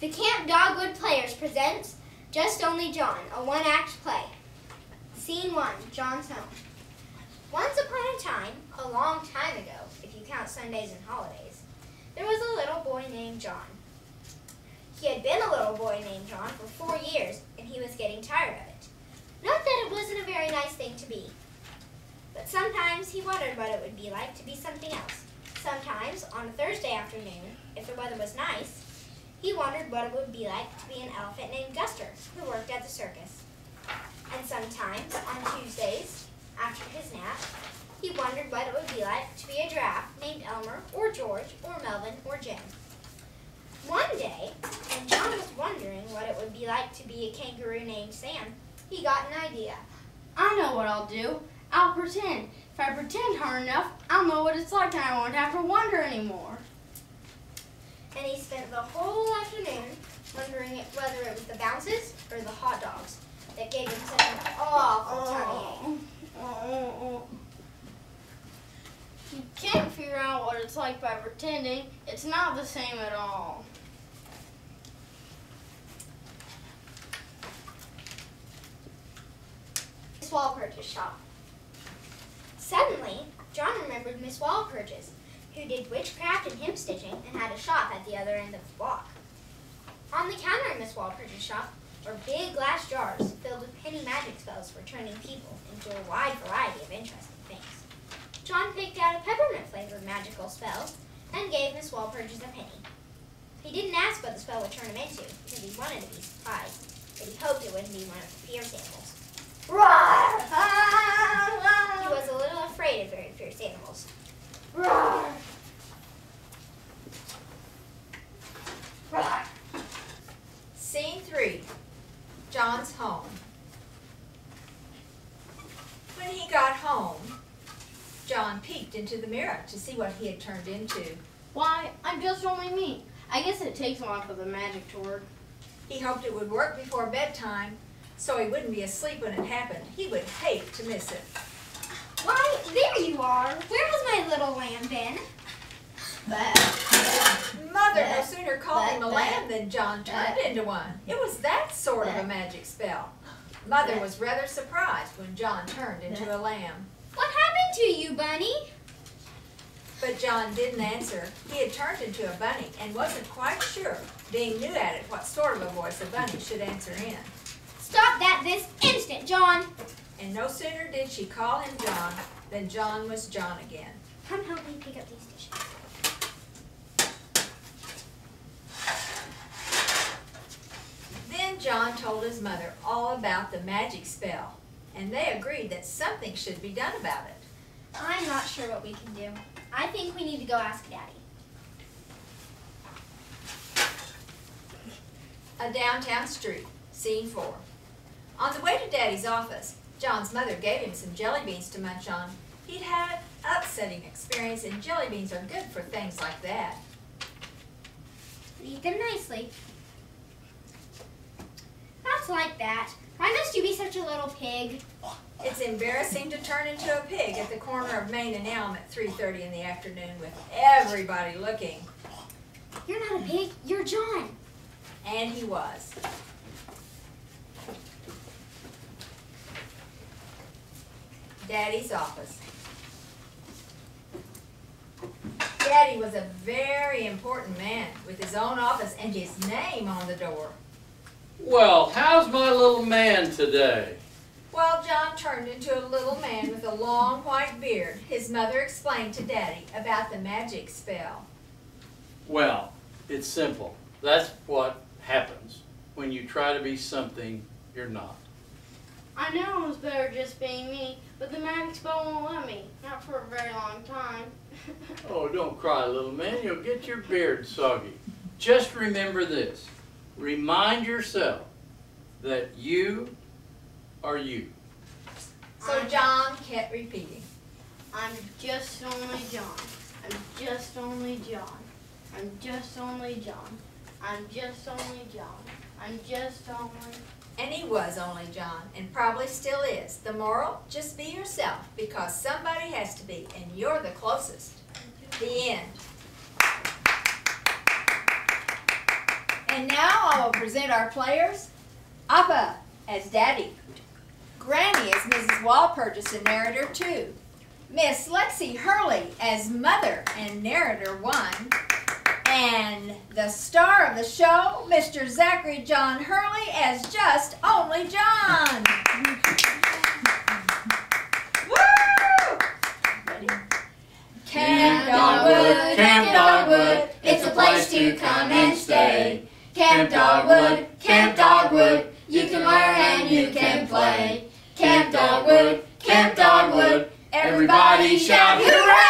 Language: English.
The Camp Dogwood Players presents Just Only John, a one-act play. Scene 1, John's home. Once upon a time, a long time ago, if you count Sundays and holidays, there was a little boy named John. He had been a little boy named John for 4 years, and he was getting tired of it. Not that it wasn't a very nice thing to be, but sometimes he wondered what it would be like to be something else. Sometimes, on a Thursday afternoon, if the weather was nice, he wondered what it would be like to be an elephant named Guster, who worked at the circus. And sometimes, on Tuesdays, after his nap, he wondered what it would be like to be a giraffe named Elmer, or George, or Melvin, or Jim. One day, when John was wondering what it would be like to be a kangaroo named Sam, he got an idea. I know what I'll do. I'll pretend. If I pretend hard enough, I'll know what it's like and I won't have to wonder anymore. And he spent the whole afternoon wondering whether it was the bounces or the hot dogs that gave him such an awful tummy ache. You can't figure out what it's like by pretending. It's not the same at all. Miss Walpurgis' shop. Suddenly, John remembered Miss Walpurgis, who did witchcraft and hemstitching and had a shop at the other end of the block. On the counter in Miss Walpurgis' shop were big glass jars filled with penny magic spells for turning people into a wide variety of interesting things. John picked out a peppermint-flavored magical spell and gave Miss Walpurgis a penny. He didn't ask what the spell would turn him into because he wanted to be surprised, but he hoped it wouldn't be one of the fierce animals. Roar! He was a little afraid of very fierce animals. Roar! Roar! Scene 3, John's home. When he got home, John peeked into the mirror to see what he had turned into. Why, I'm just only me. I guess it takes a lot for the magic to work. He hoped it would work before bedtime, so he wouldn't be asleep when it happened. He would hate to miss it. Why, there you are. Where has my little lamb been? Mother no sooner called him a lamb than John turned into one. It was that sort of a magic spell. Mother was rather surprised when John turned into a lamb. What happened to you, Bunny? But John didn't answer. He had turned into a bunny and wasn't quite sure, being new at it, what sort of a voice a bunny should answer in. Stop that this instant, John! And no sooner did she call him John than John was John again. Come help me pick up these dishes. Then John told his mother all about the magic spell, and they agreed that something should be done about it. I'm not sure what we can do. I think we need to go ask Daddy. A downtown street, scene 4. On the way to Daddy's office, John's mother gave him some jelly beans to munch on. He'd had an upsetting experience, and jelly beans are good for things like that. Eat them nicely. That's like that. Why must you be such a little pig? It's embarrassing to turn into a pig at the corner of Main and Elm at 3:30 in the afternoon with everybody looking. You're not a pig, you're John. And he was. Daddy's office. Daddy was a very important man with his own office and his name on the door. Well, how's my little man today? While John turned into a little man with a long white beard, his mother explained to Daddy about the magic spell. Well, it's simple. That's what happens when you try to be something you're not. I know it was better just being me, but the magic spell won't let me. Not for a very long time. Oh, don't cry, little man. You'll get your beard soggy. Just remember this. Remind yourself that you are you. So John kept repeating, I'm just only John. I'm just only John. I'm just only John. I'm just only John. I'm just only... and he was only John, and probably still is. The moral, just be yourself, because somebody has to be, and you're the closest. The end. And And now I will present our players. Appa as Daddy. Granny as Mrs. Walpurgis and narrator 2. Miss Lexi Hurley as Mother and narrator 1. And the star of the show, Mr. Zachary John Hurley as Just Only John. Woo! Ready? Camp Dogwood, Camp Dogwood, it's a place to come and stay. Camp Dogwood, you can learn and you can play. Camp Dogwood, everybody shout hooray!